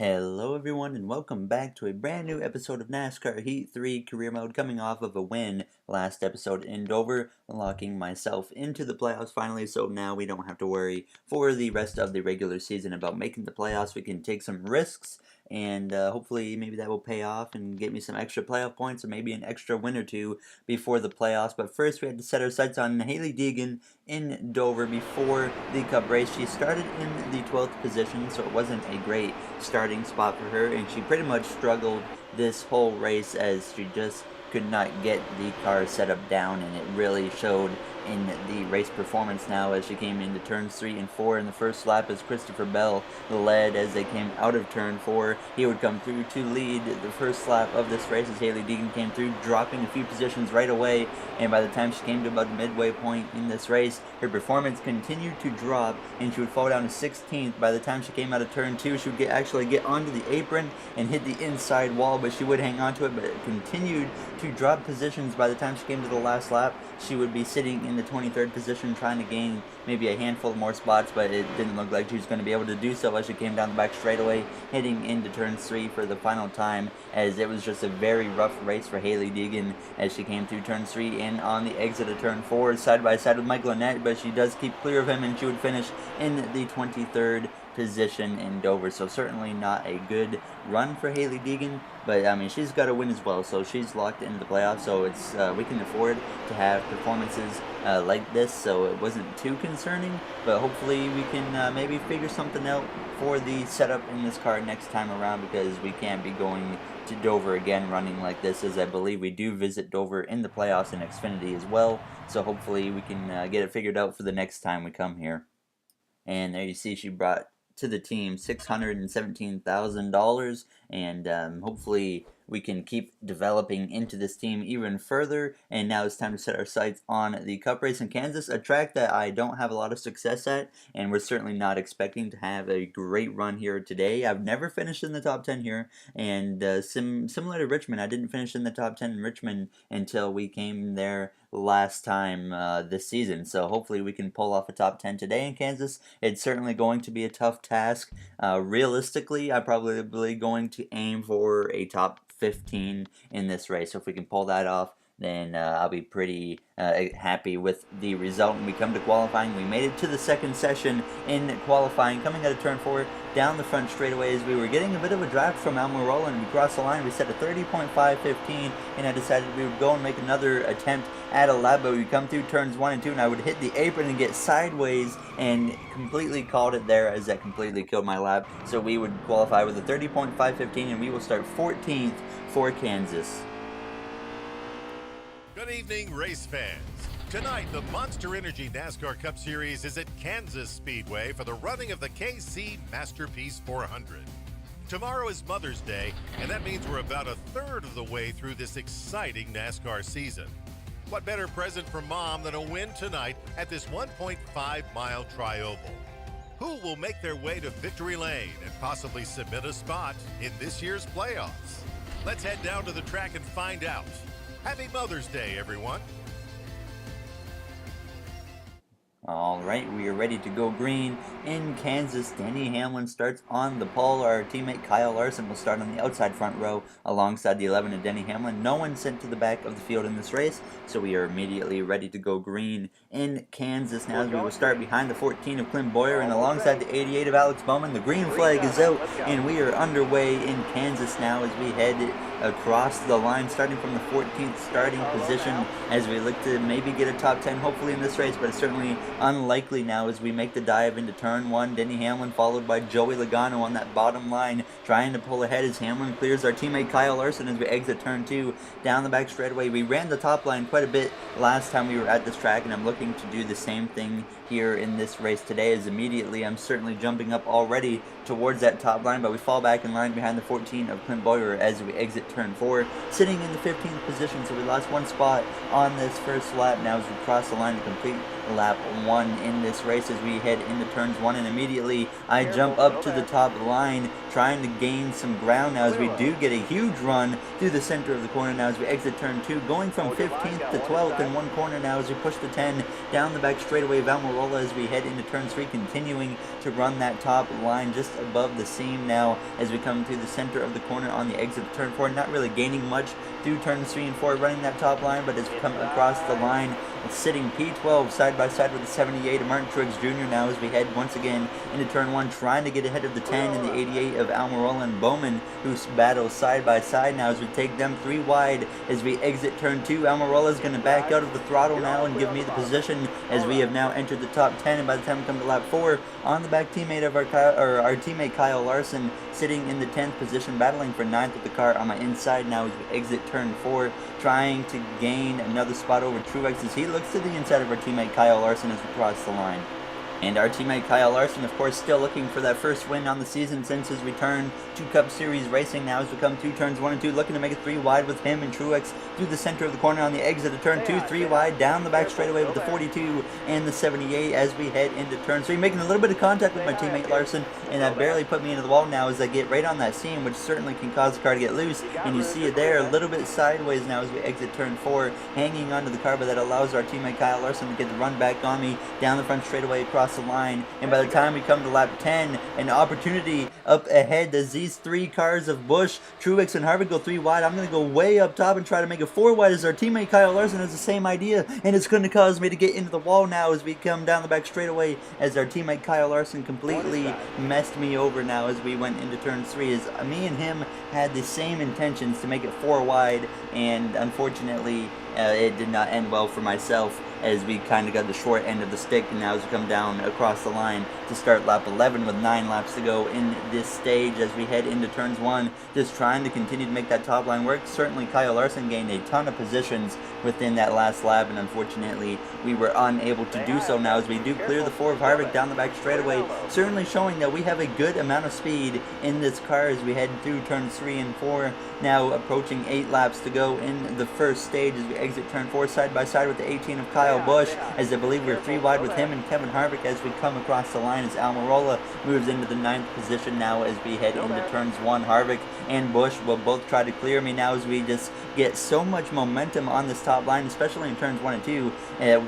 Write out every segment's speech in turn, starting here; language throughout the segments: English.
Hello everyone and welcome back to a brand new episode of NASCAR Heat 3 Career Mode, coming off of a win last episode in Dover, locking myself into the playoffs finally, so now we don't have to worry for the rest of the regular season about making the playoffs. We can take some risks and hopefully maybe that will pay off and get me some extra playoff points or maybe an extra win or two before the playoffs. But first we had to set our sights on Hailie Deegan in Dover before the Cup race. She started in the 12th position, so it wasn't a great starting spot for her, and she pretty much struggled this whole race as she just could not get the car set up down, and it really showed in the race performance now as she came into turns 3 and 4 in the first lap as Christopher Bell led as they came out of turn 4. He would come through to lead the first lap of this race as Hailie Deegan came through, dropping a few positions right away, and by the time she came to about the midway point in this race, her performance continued to drop and she would fall down to 16th. By the time she came out of turn 2, she would actually get onto the apron and hit the inside wall, but she would hang on to it, but it continued to drop positions. By the time she came to the last lap, she would be sitting in the 23rd position trying to gain maybe a handful more spots, but it didn't look like she was going to be able to do so as she came down the back straightaway, hitting into turn 3 for the final time, as it was just a very rough race for Hailie Deegan as she came through turn 3 and on the exit of turn 4 side by side with Michael Annette, but she does keep clear of him and she would finish in the 23rd position in Dover. So certainly not a good run for Hailie Deegan, but I mean, she's got to win as well, so she's locked into the playoffs, so it's we can afford to have performances like this, so it wasn't too concerning, but hopefully we can maybe figure something out for the setup in this car next time around, because we can't be going to Dover again running like this, as I believe we do visit Dover in the playoffs in Xfinity as well, so hopefully we can get it figured out for the next time we come here. And there you see she brought to the team $617,000, and hopefully we can keep developing into this team even further. And now it's time to set our sights on the Cup race in Kansas, a track that I don't have a lot of success at, and we're certainly not expecting to have a great run here today. I've never finished in the top 10 here, and similar to Richmond, I didn't finish in the top 10 in Richmond until we came there last time this season, so hopefully we can pull off a top 10 today in Kansas. It's certainly going to be a tough task. Realistically, I'm probably going to aim for a top 15 in this race, so if we can pull that off, then I'll be pretty happy with the result. When we come to qualifying, we made it to the second session in qualifying, coming out of turn 4 down the front straightaways. We were getting a bit of a draft from Almirola, and we crossed the line. We set a 30.515, and I decided we would go and make another attempt at a lap, but we come through turns 1 and 2, and I would hit the apron and get sideways and completely called it there, as that completely killed my lap. So we would qualify with a 30.515, and we will start 14th for Kansas. Good evening, race fans. Tonight, the Monster Energy NASCAR Cup Series is at Kansas Speedway for the running of the KC Masterpiece 400. Tomorrow is Mother's Day, and that means we're about a third of the way through this exciting NASCAR season. What better present for Mom than a win tonight at this 1.5-mile tri-oval? Who will make their way to victory lane and possibly submit a spot in this year's playoffs? Let's head down to the track and find out. Happy Mother's Day, everyone. Alright, we are ready to go green in Kansas. Denny Hamlin starts on the pole. Our teammate Kyle Larson will start on the outside front row alongside the 11 of Denny Hamlin. No one sent to the back of the field in this race, so we are immediately ready to go green in Kansas now, as we will start behind the 14 of Clint Boyer and alongside the 88 of Alex Bowman. The green flag is out, and we are underway in Kansas now as we head across the line, starting from the 14th starting position as we look to maybe get a top 10 hopefully in this race, but it's certainly unlikely now as we make the dive into turn 1. Denny Hamlin followed by Joey Logano on that bottom line, trying to pull ahead as Hamlin clears our teammate Kyle Larson as we exit turn 2 down the back straightaway. We ran the top line quite a bit last time we were at this track, and I'm looking to do the same thing here in this race today, as immediately I'm certainly jumping up already towards that top line, but we fall back in line behind the 14 of Clint Boyer as we exit turn 4, sitting in the 15th position, so we lost one spot on this first lap now as we cross the line to complete lap 1 in this race as we head into turns 1, and immediately I jump up to the top line trying to gain some ground now as we do get a huge run through the center of the corner now as we exit turn 2, going from 15th to 12th in one corner now as we push the 10 down the back straightaway of Almirola Almirola as we head into turn 3, continuing to run that top line just above the seam now as we come to the center of the corner on the exit of turn 4. Not really gaining much through turns 3 and 4, running that top line, but as we come across the line, sitting P12 side by side with the 78 of Martin Truex Jr. now as we head once again into turn 1, trying to get ahead of the 10 and the 88 of Almirola and Bowman, who battle side by side now as we take them 3 wide as we exit turn 2. Almirola is going to back out of the throttle now and give me the position as we have now entered the top 10, and by the time we come to lap 4, on the back teammate of our teammate Kyle Larson sitting in the 10th position, battling for 9th with the car on my inside now as we exit turn 4, trying to gain another spot over Truex as he looks to the inside of our teammate Kyle Larson as we cross the line. And our teammate Kyle Larson, of course, still looking for that first win on the season since his return to Cup Series racing now as we come through turns 1 and 2, looking to make it 3 wide with him and Truex through the center of the corner on the exit of turn 2, 3 wide down the back straightaway with the 42 and the 78 as we head into turn 3, making a little bit of contact with my teammate Larson, and that barely put me into the wall now as I get right on that seam, which certainly can cause the car to get loose, and you see it there a little bit sideways now as we exit turn 4, hanging onto the car, but that allows our teammate Kyle Larson to get the run back on me down the front straightaway across the line. And by the time we come to lap 10, an opportunity up ahead as these 3 cars of Busch, Truex, and Harvick go 3 wide. I'm going to go way up top and try to make it 4 wide as our teammate Kyle Larson has the same idea, and it's going to cause me to get into the wall now as we come down the back straightaway as our teammate Kyle Larson completely messed me over now as we went into turn 3, as me and him had the same intentions to make it 4 wide, and unfortunately it did not end well for myself as we kind of got the short end of the stick, and now as we come down across the line to start lap 11 with 9 laps to go in this stage as we head into turns 1, just trying to continue to make that top line work. Certainly Kyle Larson gained a ton of positions within that last lap, and unfortunately we were unable to do so now as we do clear the 4 of Harvick down the back straightaway, certainly showing that we have a good amount of speed in this car as we head through turns 3 and 4, now approaching 8 laps to go in the first stage as we exit turn 4 side by side with the 18 of Kyle Busch, as I believe we're 3 wide with him and Kevin Harvick as we come across the line as Almirola moves into the 9th position now as we head into turns 1. Harvick and Busch will both try to clear me now as we just get so much momentum on this top line, especially in turns 1 and 2,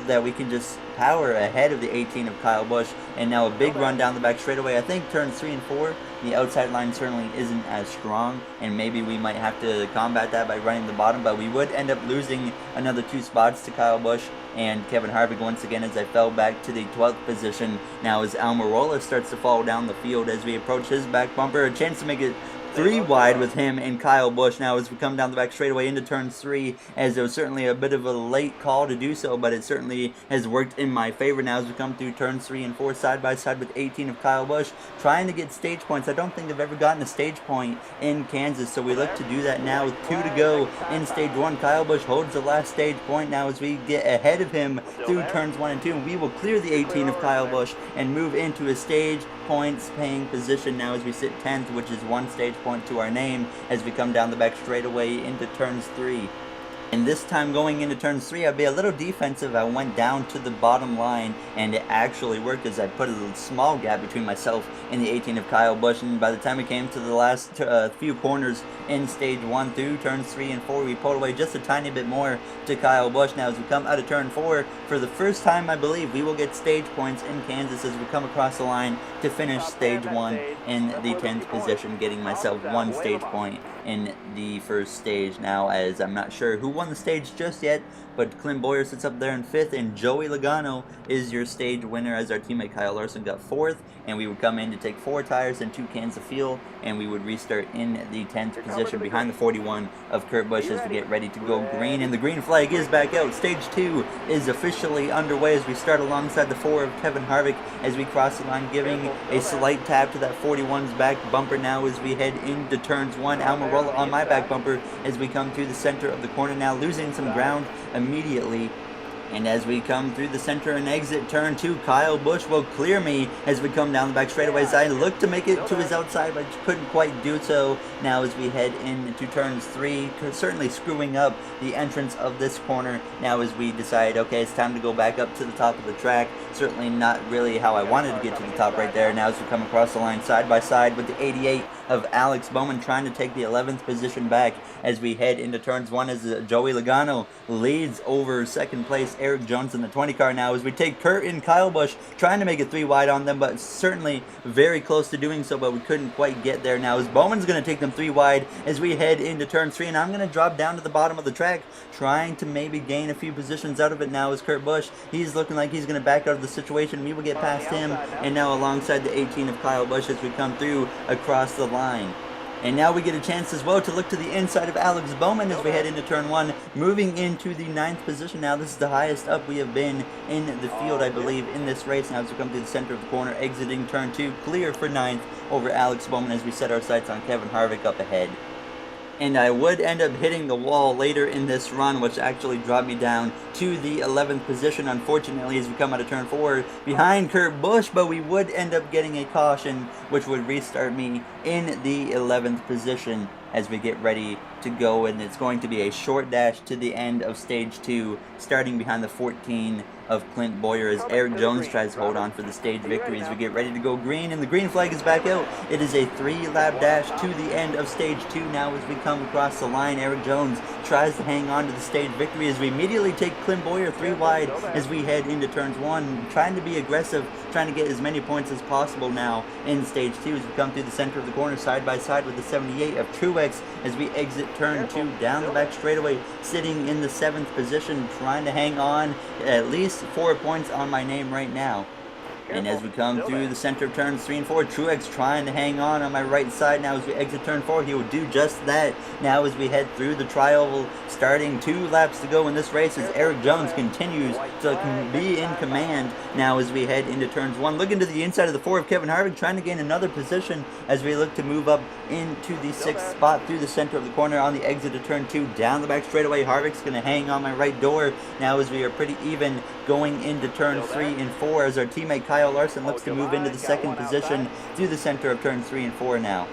that we can just power ahead of the 18 of Kyle Busch, and now a big run down the back straightaway. I think turns 3 and 4, the outside line certainly isn't as strong, and maybe we might have to combat that by running the bottom, but we would end up losing another 2 spots to Kyle Busch and Kevin Harvick once again as I fell back to the 12th position now as Almirola starts to fall down the field as we approach his back bumper. A chance to make it 3 wide with him and Kyle Busch now as we come down the back straightaway into turn 3, as it was certainly a bit of a late call to do so, but it certainly has worked in my favor now as we come through turns 3 and 4 side by side with 18 of Kyle Busch, trying to get stage points. I don't think they've ever gotten a stage point in Kansas, so we look to do that now with 2 to go in stage 1. Kyle Busch holds the last stage point now as we get ahead of him through turns 1 and 2, and we will clear the 18 of Kyle Busch and move into a stage points paying position now as we sit 10th, which is 1 stage point to our name as we come down the back straightaway into turns 3. And this time going into turns 3, I'd be a little defensive. I went down to the bottom line, and it actually worked as I put a small gap between myself and the 18 of Kyle Busch. And by the time we came to the last few corners in stage 1 through turns 3 and 4, we pulled away just a tiny bit more to Kyle Busch. Now as we come out of turn 4, for the first time I believe, we will get stage points in Kansas as we come across the line to finish stage 1 in the 10th position, getting myself 1 stage point in the first stage now, as I'm not sure who won the stage just yet, but Clint Boyer sits up there in 5th, and Joey Logano is your stage winner as our teammate Kyle Larson got 4th, and we would come in to take 4 tires and 2 cans of fuel, and we would restart in the 10th position behind the 41 of Kurt Busch as we get ready to go green, and the green flag is back out. Stage 2 is officially underway as we start alongside the 4 of Kevin Harvick as we cross the line, giving a slight tap to that 41's back bumper now as we head into turns 1. Almirola on my back bumper as we come through the center of the corner now, losing some ground immediately. And as we come through the center and exit turn 2, Kyle Busch will clear me as we come down the back straightaways. I look to make it to his outside, but couldn't quite do so now as we head into turns 3, certainly screwing up the entrance of this corner now as we decide, okay, it's time to go back up to the top of the track. Certainly not really how I wanted to get to the top right there. Now as we come across the line side by side with the 88 of Alex Bowman trying to take the 11th position back as we head into turns 1 as Joey Logano leads over second place Eric Jones in the 20 car now as we take Kurt and Kyle Busch trying to make it 3 wide on them, but certainly very close to doing so, but we couldn't quite get there now as Bowman's going to take them 3 wide as we head into turn 3, and I'm going to drop down to the bottom of the track trying to maybe gain a few positions out of it now as Kurt Busch. He's looking like he's going to back out of the situation. We will get past him, and now alongside the 18 of Kyle Busch as we come through across the line. And now we get a chance as well to look to the inside of Alex Bowman as we head into turn 1, moving into the 9th position. Now this is the highest up we have been in the field, I believe, in this race. Now as we come through the center of the corner, exiting turn 2, clear for 9th over Alex Bowman as we set our sights on Kevin Harvick up ahead. And I would end up hitting the wall later in this run, which actually dropped me down to the 11th position, unfortunately, as we come out of turn 4 behind Kurt Busch, but we would end up getting a caution, which would restart me in the 11th position as we get ready to go, and it's going to be a short dash to the end of stage 2, starting behind the 14 of Clint Boyer as Eric Jones tries to hold on for the stage victory as we get ready to go green, and the green flag is back out. It is a 3-lap dash to the end of stage 2 now as we come across the line. Eric Jones tries to hang on to the stage victory as we immediately take Clint Boyer 3 wide as we head into turns 1, trying to be aggressive, trying to get as many points as possible now in stage 2 as we come through the center of the corner side by side with the 78 of Truex as we exit turn 2 down the back straightaway, sitting in the 7th position, trying to hang on at least 4 points on my name right now. And as we come through the center of turns 3 and 4, Truex trying to hang on my right side now as we exit turn 4. He will do just that now as we head through the trial, starting 2 laps to go in this race as Eric Jones continues to be in command now as we head into turns 1. Looking to the inside of the 4 of Kevin Harvick, trying to gain another position as we look to move up into the 6th spot through the center of the corner on the exit of turn 2. Down the back straightaway, Harvick's going to hang on my right door now as we are pretty even going into turn 3 and 4 as our teammate Kyle Larson looks to move into the 2nd position through the center of turns 3 and 4 now.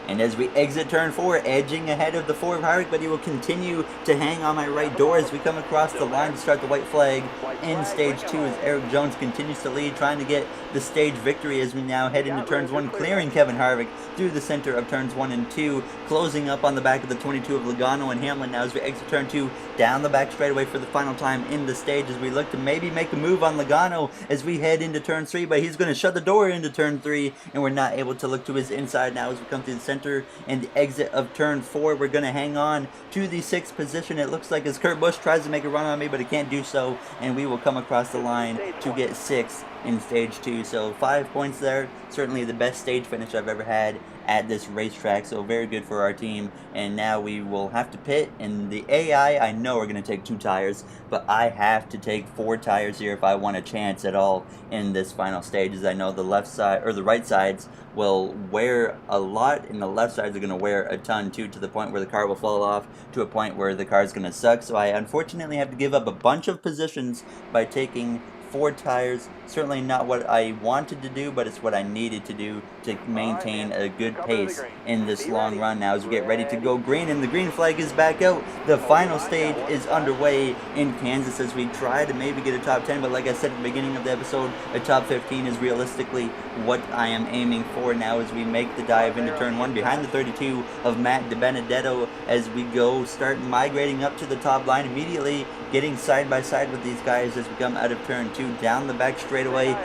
And as we exit turn 4, edging ahead of the 4 of Harvick, but he will continue to hang on my right door as we come across the line to start the white flag in stage 2 as Eric Jones continues to lead, trying to get the stage victory as we now head into turns 1, clearing Kevin Harvick through the center of turns 1 and 2, closing up on the back of the 22 of Logano and Hamlin now as we exit turn 2, down the back straightaway for the final time in the stage as we look to maybe make a move on Logano as we head into turn 3, but he's going to shut the door into turn 3, and we're not able to look to his inside now as we come through the center and the exit of turn 4. We're going to hang on to the 6th position, it looks like, as Kurt Busch tries to make a run on me, but he can't do so, and we will come across the line to get 6th in stage 2. So 5 points there, certainly the best stage finish I've ever had at this racetrack, so very good for our team. And now we will have to pit, and the AI, I know, are going to take 2 tires, but I have to take 4 tires here if I want a chance at all in this final stage, as I know the left side or the right sides will wear a lot, and the left sides are going to wear a ton too, to the point where the car will fall off, to a point where the car is going to suck. So I unfortunately have to give up a bunch of positions by taking 4 tires. Certainly not what I wanted to do, but it's what I needed to do to maintain a good pace in this long run now as we get ready to go green, and the green flag is back out. The final stage is underway in Kansas as we try to maybe get a top 10, but like I said at the beginning of the episode, a top 15 is realistically what I am aiming for now as we make the dive into turn 1 behind the 32 of Matt DiBenedetto as we go start migrating up to the top line, immediately getting side by side with these guys as we come out of turn 2 down the back straightaway,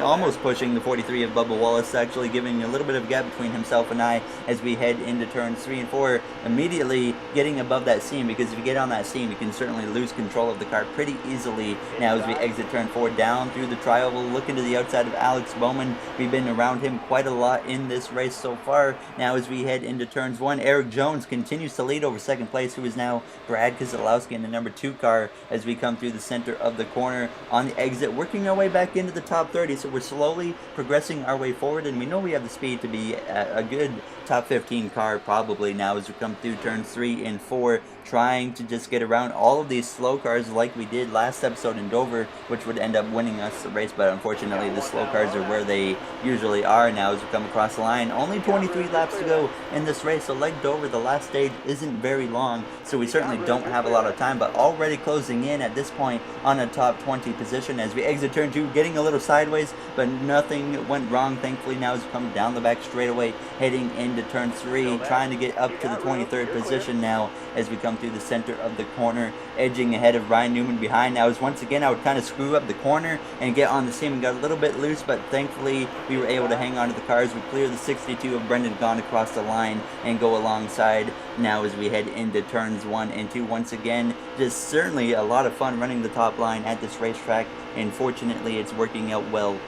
almost pushing the 43 of Bubba Wallace, actually giving a little bit of a gap between himself and I as we head into turns 3 and 4, immediately getting above that seam, because if you get on that seam, you can certainly lose control of the car pretty easily now as we exit turn 4 down through the trial. We'll look into the outside of Alex Bowman. We've been around him quite a lot in this race so far. Now as we head into turns 1, Eric Jones continues to lead over 2nd place, who is now Brad Keselowski in the number 2 car as we come through the center of the corner on the exit, working our way back into the top 30. So we're slowly progressing our way forward, and we know we have the speed to be a good top 15 car probably now as we come through turns 3 and 4 trying to just get around all of these slow cars like we did last episode in Dover, which would end up winning us the race. But unfortunately, the slow cars are where they usually are now as we come across the line. Only 23 laps to go in this race, so like Dover, the last stage isn't very long, so we certainly don't have a lot of time, but already closing in at this point on a top 20 position as we exit turn 2, getting a little sideways, but nothing went wrong, thankfully. Now as we come down the back straightaway, heading into turn 3, trying to get up to the 23rd position now as we come through the center of the corner, edging ahead of Ryan Newman behind. Now as once again I would kind of screw up the corner and get on the seam and got a little bit loose, but thankfully we were able to hang on to the cars. We clear the 62 of Brendan Gaughan across the line and go alongside now as we head into turns 1 and 2. Once again, just certainly a lot of fun running the top line at this racetrack, and fortunately it's working out well.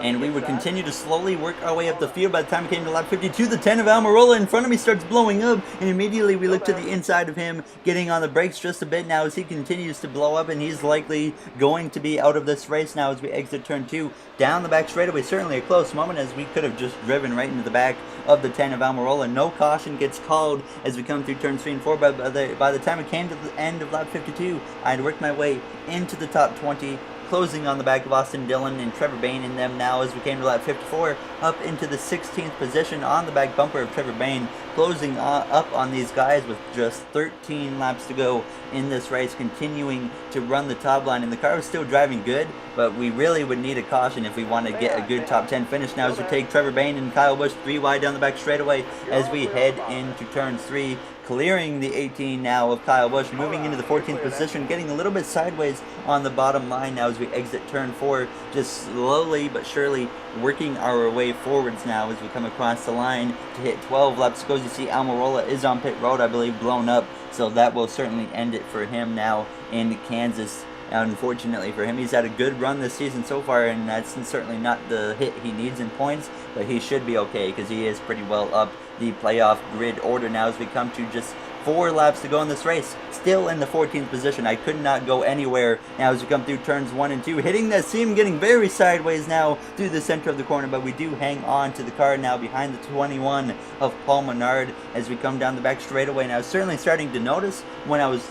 And we would continue to slowly work our way up the field. By the time we came to lap 52, the 10 of Almirola in front of me starts blowing up, and immediately we look to the inside of him, getting on the brakes just a bit now as he continues to blow up, and he's likely going to be out of this race now as we exit turn 2. Down the back straightaway, certainly a close moment as we could have just driven right into the back of the 10 of Almirola. No caution gets called as we come through turns 3 and 4. But by the time it came to the end of lap 52, I had worked my way into the top 20, closing on the back of Austin Dillon and Trevor Bayne in them now as we came to lap 54, up into the 16th position on the back bumper of Trevor Bayne, closing up on these guys with just 13 laps to go in this race, continuing to run the top line. And the car was still driving good, but we really would need a caution if we want to get a good top 10 finish now as we take Trevor Bayne and Kyle Busch 3 wide down the back straightaway as we head into turn 3. Clearing the 18 now of Kyle Busch, moving into the 14th position, getting a little bit sideways on the bottom line now as we exit turn 4, just slowly but surely working our way forwards now as we come across the line to hit 12 laps to go. As you see, Almirola is on pit road, I believe, blown up, so that will certainly end it for him now in Kansas. Unfortunately for him, he's had a good run this season so far, and that's certainly not the hit he needs in points, but he should be okay because he is pretty well up the playoff grid order now as we come to just 4 laps to go in this race. Still in the 14th position. I could not go anywhere now as we come through turns 1 and 2. Hitting that seam, getting very sideways now through the center of the corner, but we do hang on to the car now behind the 21 of Paul Menard as we come down the back straightaway. And I was certainly starting to notice when I was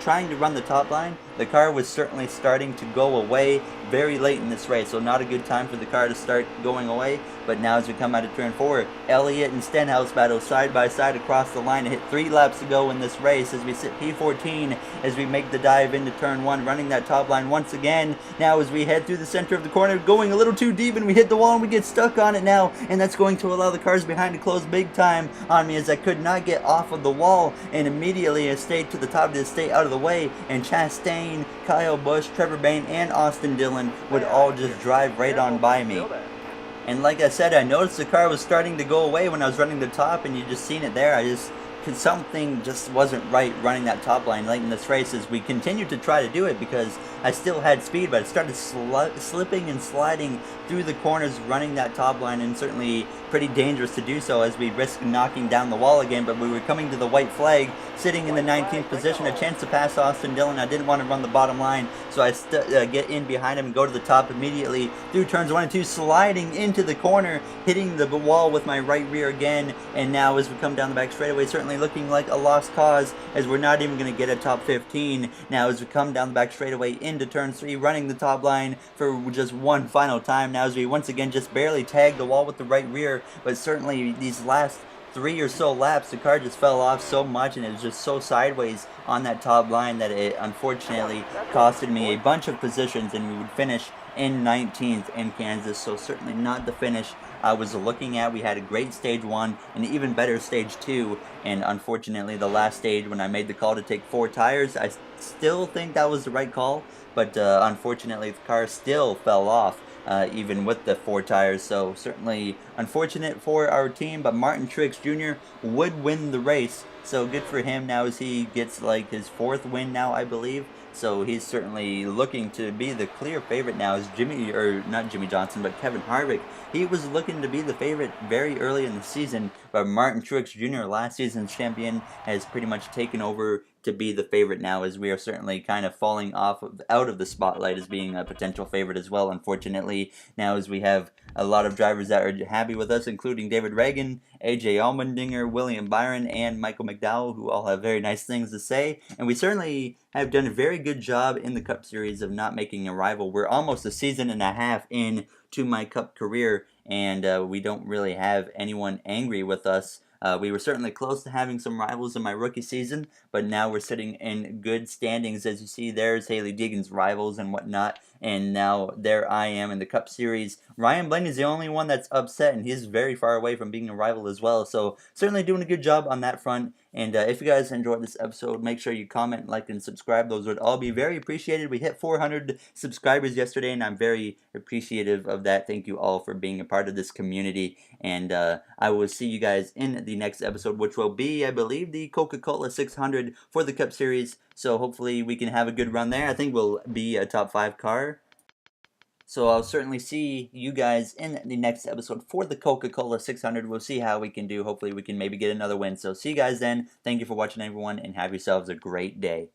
trying to run the top line, the car was certainly starting to go away very late in this race, so not a good time for the car to start going away. But now as we come out of turn 4, Elliott and Stenhouse battle side by side across the line to hit 3 laps to go in this race as we sit P14 as we make the dive into turn 1, running that top line once again. Now as we head through the center of the corner, going a little too deep, and we hit the wall and we get stuck on it now, and that's going to allow the cars behind to close big time on me as I could not get off of the wall, and immediately I stayed to the top to stay out of the way, and Chastain, Kyle Busch, Trevor Bayne, and Austin Dillon would all just drive right on by me. And like I said, I noticed the car was starting to go away when I was running the top, and you just seen it there. Something just wasn't right running that top line late in this race as we continued to try to do it because I still had speed, but I started slipping and sliding through the corners running that top line, and certainly pretty dangerous to do so as we risked knocking down the wall again. But we were coming to the white flag, sitting in the 19th position, a chance to pass Austin Dillon. I didn't want to run the bottom line, so I get in behind him and go to the top immediately through turns 1 and 2, sliding into the corner, hitting the wall with my right rear again. And now as we come down the back straightaway, certainly looking like a lost cause as we're not even going to get a top 15 now as we come down the back straightaway into turn 3, running the top line for just one final time now as we once again just barely tag the wall with the right rear. But certainly these last 3 or so laps, the car just fell off so much and it was just so sideways on that top line that it unfortunately costed me a bunch of positions, and we would finish in 19th in Kansas. So certainly not the finish I was looking at. We had a great stage 1 and even better stage 2, and unfortunately the last stage when I made the call to take 4 tires, I still think that was the right call, but unfortunately the car still fell off even with the 4 tires. So certainly unfortunate for our team, but Martin Truex Jr. would win the race, so good for him now as he gets like his 4th win now, I believe. So he's certainly looking to be the clear favorite now as not Jimmy Johnson, but Kevin Harvick. He was looking to be the favorite very early in the season, but Martin Truex Jr., last season's champion, has pretty much taken over to be the favorite now, as we are certainly kind of falling out of the spotlight as being a potential favorite as well, unfortunately, now as we have a lot of drivers that are happy with us, including David Reagan, AJ Allmendinger, William Byron, and Michael McDowell, who all have very nice things to say. And we certainly have done a very good job in the Cup Series of not making a rival. We're almost a season and a half in to my Cup career, and we don't really have anyone angry with us. We were certainly close to having some rivals in my rookie season, but now we're sitting in good standings. As you see, there's Haley Deegan's rivals and whatnot, and now there I am in the Cup Series. Ryan Blaney is the only one that's upset, and he's very far away from being a rival as well, so certainly doing a good job on that front. And if you guys enjoyed this episode, make sure you comment, like, and subscribe. Those would all be very appreciated. We hit 400 subscribers yesterday, and I'm very appreciative of that. Thank you all for being a part of this community. And I will see you guys in the next episode, which will be, I believe, the Coca-Cola 600 for the Cup Series. So hopefully we can have a good run there. I think we'll be a top 5 car. So I'll certainly see you guys in the next episode for the Coca-Cola 600. We'll see how we can do. Hopefully we can maybe get another win. So see you guys then. Thank you for watching, everyone, and have yourselves a great day.